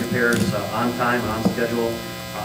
repairs on time and on schedule.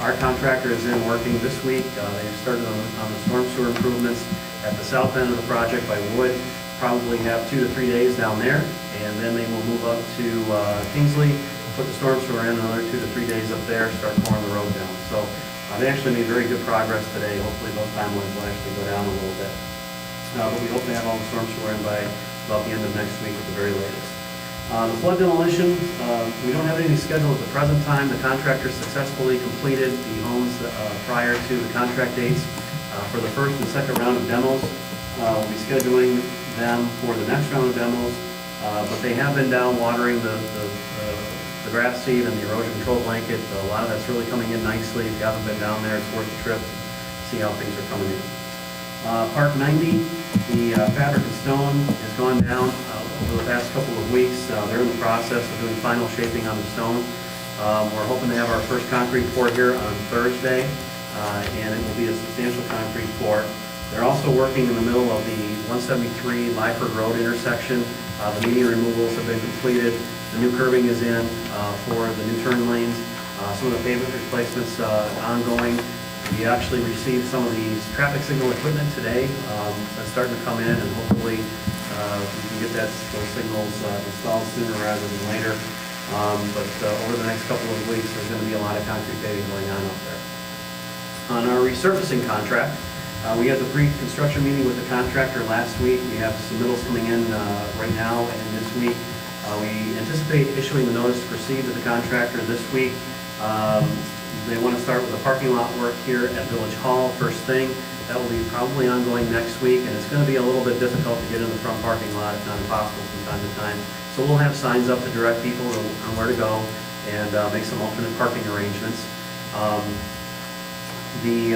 Our contractor is in working this week. They've started on the storm sewer improvements at the south end of the project by Wood. Probably have 2 to 3 days down there, and then they will move up to Kingsley, put the storm sewer in, another 2 to 3 days up there, start pouring the road down. So they actually made very good progress today. Hopefully those timelines will actually go down a little bit. But we hope to have all the storm sewer in by about the end of next week at the very latest. The flood demolition, we don't have anything scheduled at the present time. The contractor successfully completed the homes prior to the contract dates for the first and second round of demos. We'll be scheduling them for the next round of demos, but they have been down watering the grass seed and the erosion control blanket. A lot of that's really coming in nicely. If you haven't been down there, it's worth the trip to see how things are coming in. Park 90, the fabric and stone has gone down over the past couple of weeks. They're in the process of doing final shaping on the stone. We're hoping to have our first concrete pour here on Thursday, and it will be a substantial concrete pour. They're also working in the middle of the 173 Lyford Road intersection. The median removals have been completed. The new curbing is in for the new turn lanes. Some of the pavement replacements ongoing. We actually received some of these traffic signal equipment today. That's starting to come in, and hopefully we can get those signals installed sooner rather than later. But over the next couple of weeks, there's going to be a lot of concrete paving going on up there. On our resurfacing contract, we had the pre-construction meeting with the contractor last week. We have submittals coming in right now and this week. We anticipate issuing the notice to proceed to the contractor this week. They want to start with the parking lot work here at Village Hall first thing. That will be probably ongoing next week, and it's going to be a little bit difficult to get in the front parking lot, if not impossible from time to time. So we'll have signs up to direct people on where to go and make some alternate parking arrangements. The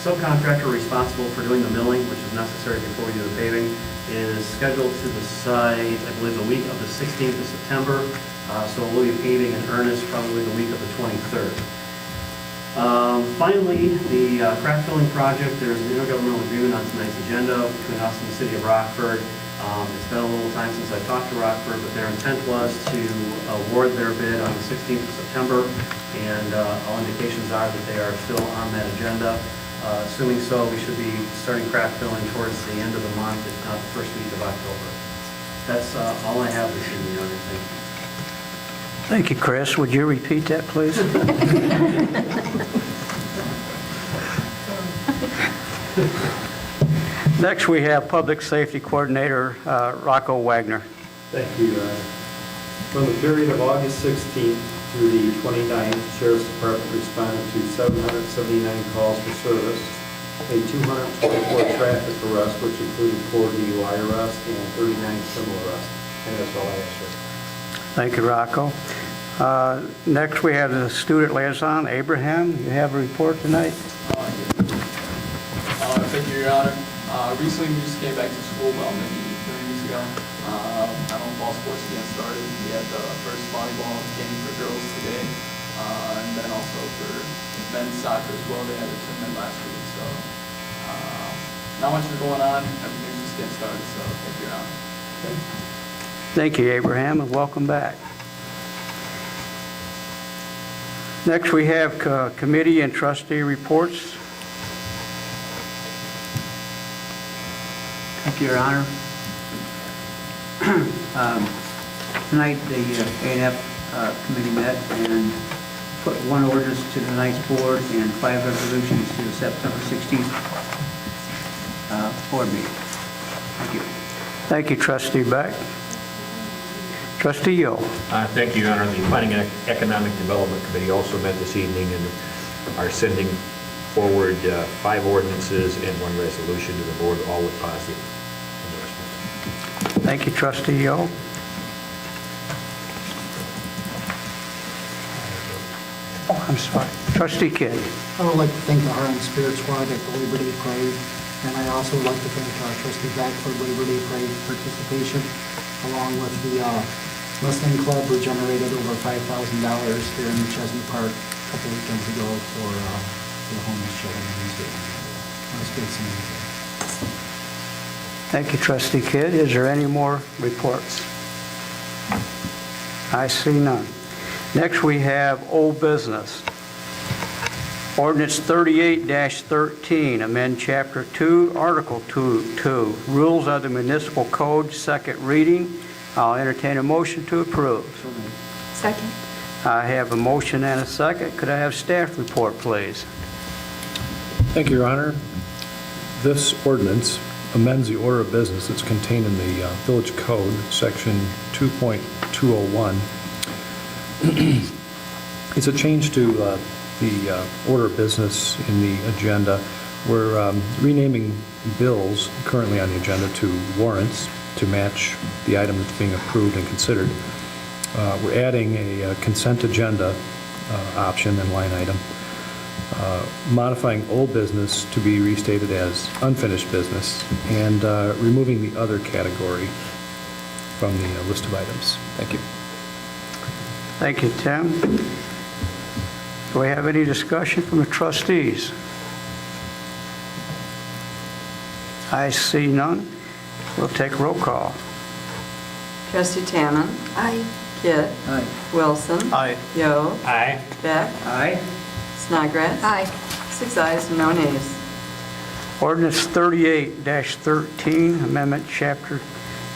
subcontractor responsible for doing the milling, which is necessary before we do the paving, is scheduled to the site, I believe, the week of the 16th of September. So we'll be paving in earnest probably the week of the 23rd. Finally, the crack filling project, there's an intergovernmental agreement on tonight's agenda between us and the city of Rockford. It's been a little time since I talked to Rockford, but their intent was to award their bid on the 16th of September, and all indications are that they are still on that agenda. Assuming so, we should be starting crack filling towards the end of the month, if not the first week of October. That's all I have this evening, Your Honor. Thank you. Thank you, Chris. Would you repeat that, please? Next, we have Public Safety Coordinator Rocco Wagner. Thank you, Your Honor. From the period of August 16th through the 29th, the Sheriff's Department responded to 779 calls for service, made 224 traffic arrests, which included 4 DUI arrests and 39 criminal arrests. And that's all I have, sir. Thank you, Rocco. Next, we have the Student Liaison, Abraham. You have a report tonight? Thank you, Your Honor. Recently, we just came back to school about maybe 3 weeks ago. I don't fall sports again started. We had the first volleyball game for girls today, and then also for men's soccer as well. They had a tournament last week, so not much is going on. Everything's just getting started, so thank you, Your Honor. Okay. Thank you, Abraham, and welcome back. Next, we have committee and trustee reports. Thank you, Your Honor. Tonight, the A&F committee met and put 1 ordinance to tonight's board and 5 resolutions to the September 16th board meeting. Thank you. Thank you, Trustee Beck. Trustee Yo. Thank you, Your Honor. The Planning and Economic Development Committee also met this evening and are sending forward 5 ordinances and 1 resolution to the board, all with positive endorsements. Thank you, Trustee Yo. Oh, I'm sorry. Trustee Kidd. I would like to thank the Harlem Spirit Squad at the Labor Day Parade, and I also would like to thank Trustee Beck for Labor Day Parade participation, along with the Listening Club, who generated over $5,000 here in Chesney Park a couple weekends ago for the homeless children in the state. That was good seeing you. Thank you, Trustee Kidd. Is there any more reports? I see none. Next, we have old business. Ordinance 38-13, amend Chapter 2, Article 2, Rules of the Municipal Code, second reading. I'll entertain a motion to approve. Second. I have a motion and a second. Could I have staff report, please? Thank you, Your Honor. This ordinance amends the order of business that's contained in the Village Code, Section 2.201. It's a change to the order of business in the agenda. We're renaming bills currently on the agenda to warrants to match the item that's being approved and considered. We're adding a consent agenda option and line item, modifying old business to be restated as unfinished business, and removing the other category from the list of items. Thank you. Thank you, Tim. Do we have any discussion from the trustees? I see none. We'll take roll call. Trustee Tammon. Aye. Kidd. Aye. Wilson. Aye. Yo. Aye. Beck. Aye. Snodgrass. Aye. 6 ayes and no nays. Ordinance 38-13,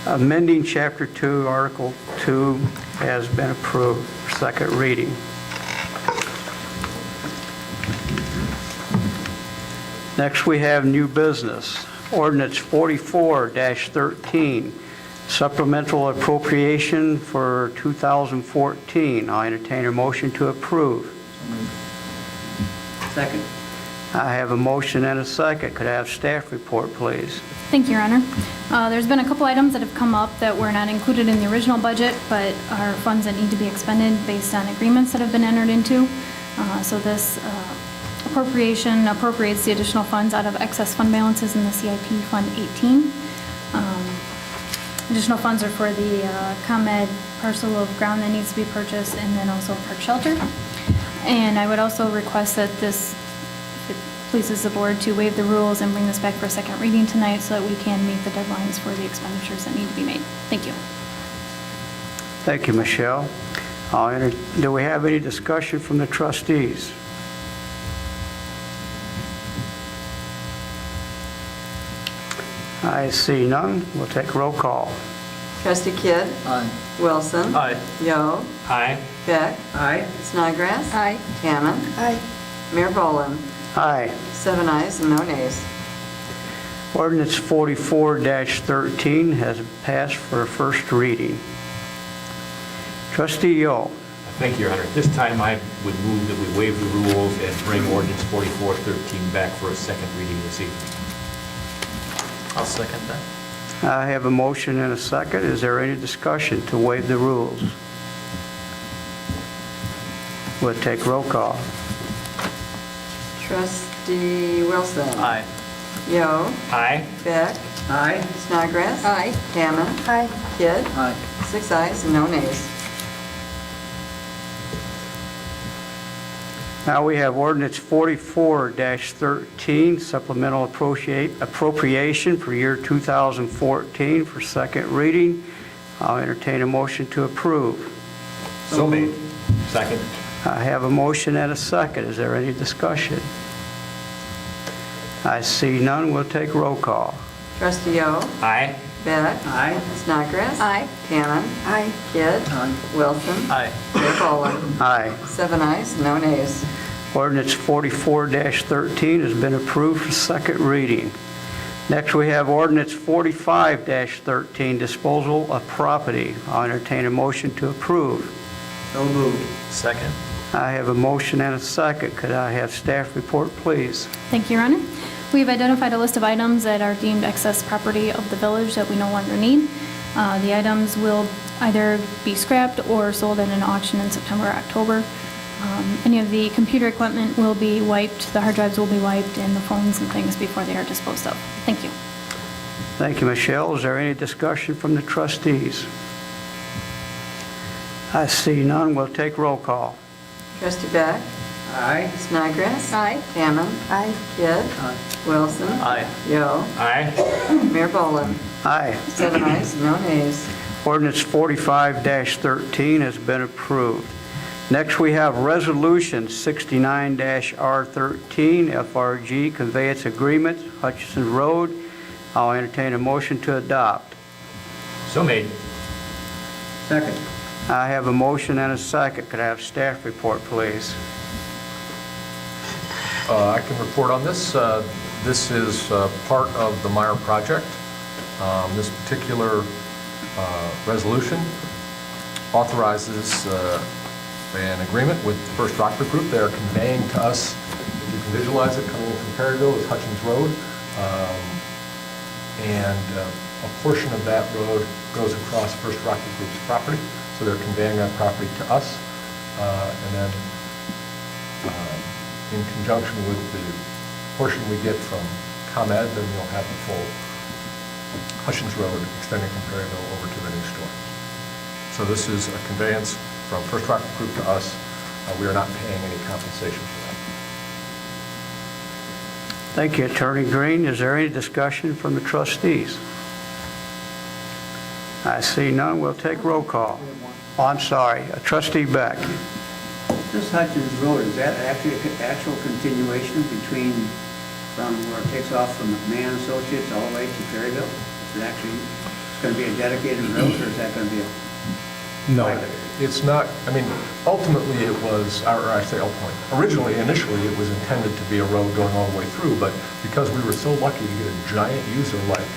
amending Chapter 2, Article 2 has been approved for second reading. Next, we have new business. Ordinance 44-13, supplemental appropriation for 2014. I entertain a motion to approve. Second. I have a motion and a second. Could I have staff report, please? Thank you, Your Honor. There's been a couple items that have come up that were not included in the original budget, but are funds that need to be expended based on agreements that have been entered into. So this appropriation appropriates the additional funds out of excess fund balances in the CIP Fund 18. Additional funds are for the ComEd parcel of ground that needs to be purchased, and then also park shelter. And I would also request that this, if it pleases the board, to waive the rules and bring this back for a second reading tonight so that we can meet the deadlines for the expenditures that need to be made. Thank you. Thank you, Michelle. Do we have any discussion from the trustees? I see none. We'll take roll call. Trustee Kidd. Aye. Wilson. Aye. Yo. Aye. Beck. Aye. Snodgrass. Aye. Tammon. Aye. Mayor Boland. Aye. 7 ayes and no nays. Ordinance 44-13 has passed for first reading. Trustee Yo. Thank you, Your Honor. At this time, I would move that we waive the rules and bring ordinance 44-13 back for a second reading this evening. I'll second that. I have a motion and a second. Is there any discussion to waive the rules? We'll take roll call. Trustee Wilson. Aye. Yo. Aye. Beck. Aye. Snodgrass. Aye. Tammon. Aye. Kidd. Aye. 6 ayes and no nays. Now we have ordinance 44-13, supplemental appropriation for year 2014 for second reading. I'll entertain a motion to approve. So made. Second. I have a motion and a second. Is there any discussion? I see none. We'll take roll call. Trustee Yo. Aye. Beck. Aye. Snodgrass. Aye. Tammon. Aye. Kidd. Aye. Wilson. Aye. Mayor Boland. Aye. 7 ayes, no nays. Ordinance 44-13 has been approved for second reading. Next, we have ordinance 45-13, disposal of property. I'll entertain a motion to approve. So moved. Second. I have a motion and a second. Could I have staff report, please? Thank you, Your Honor. We've identified a list of items that are deemed excess property of the village that we no longer need. The items will either be scrapped or sold at an auction in September or October. Any of the computer equipment will be wiped, the hard drives will be wiped, and the phones and things before they are disposed of. Thank you. Thank you, Michelle. Is there any discussion from the trustees? I see none. We'll take roll call. Trustee Beck. Aye. Snodgrass. Aye. Tammon. Aye. Kidd. Aye. Wilson. Aye. Yo. Aye. Mayor Boland. Aye. 7 ayes, no nays. Ordinance 45-13 has been approved. Next, we have Resolution 69-R13, FRG Conveyance Agreement, Hutchinson Road. I'll entertain a motion to adopt. So made. Second. I have a motion and a second. Could I have staff report, please? I can report on this. This is part of the Meyer project. This particular resolution authorizes an agreement with First Rockford Group. They are conveying to us, if you can visualize it, coming in from Perryville is Hutchins Road. And a portion of that road goes across First Rockford Group's property. So they're conveying that property to us. And then in conjunction with the portion we get from ComEd, then you'll have the full Hutchins Road extending from Perryville over to the new store. So this is a conveyance from First Rockford Group to us. We are not paying any compensation for that. Thank you, Attorney Green. Is there any discussion from the trustees? I see none. We'll take roll call. Oh, I'm sorry. Trustee Beck. This Hutchins Road, is that actually an actual continuation from where it takes off from McMahon Associates all the way to Perryville? Is it actually going to be a dedicated road, or is that going to be a... No, it's not. I mean, ultimately it was, or I say ultimately, initially it was intended to be a road going all the way through, but because we were so lucky to get a giant user like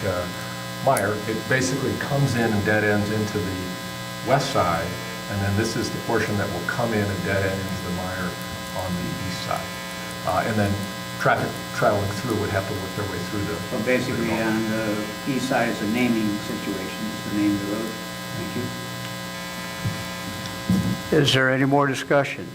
Meyer, it basically comes in and dead ends into the west side, and then this is the portion that will come in and dead end into the Meyer on the east side. And then traffic traveling through would have to work their way through the... So basically on the east side is a naming situation, is the name of the road. Thank you. Is there any more discussion?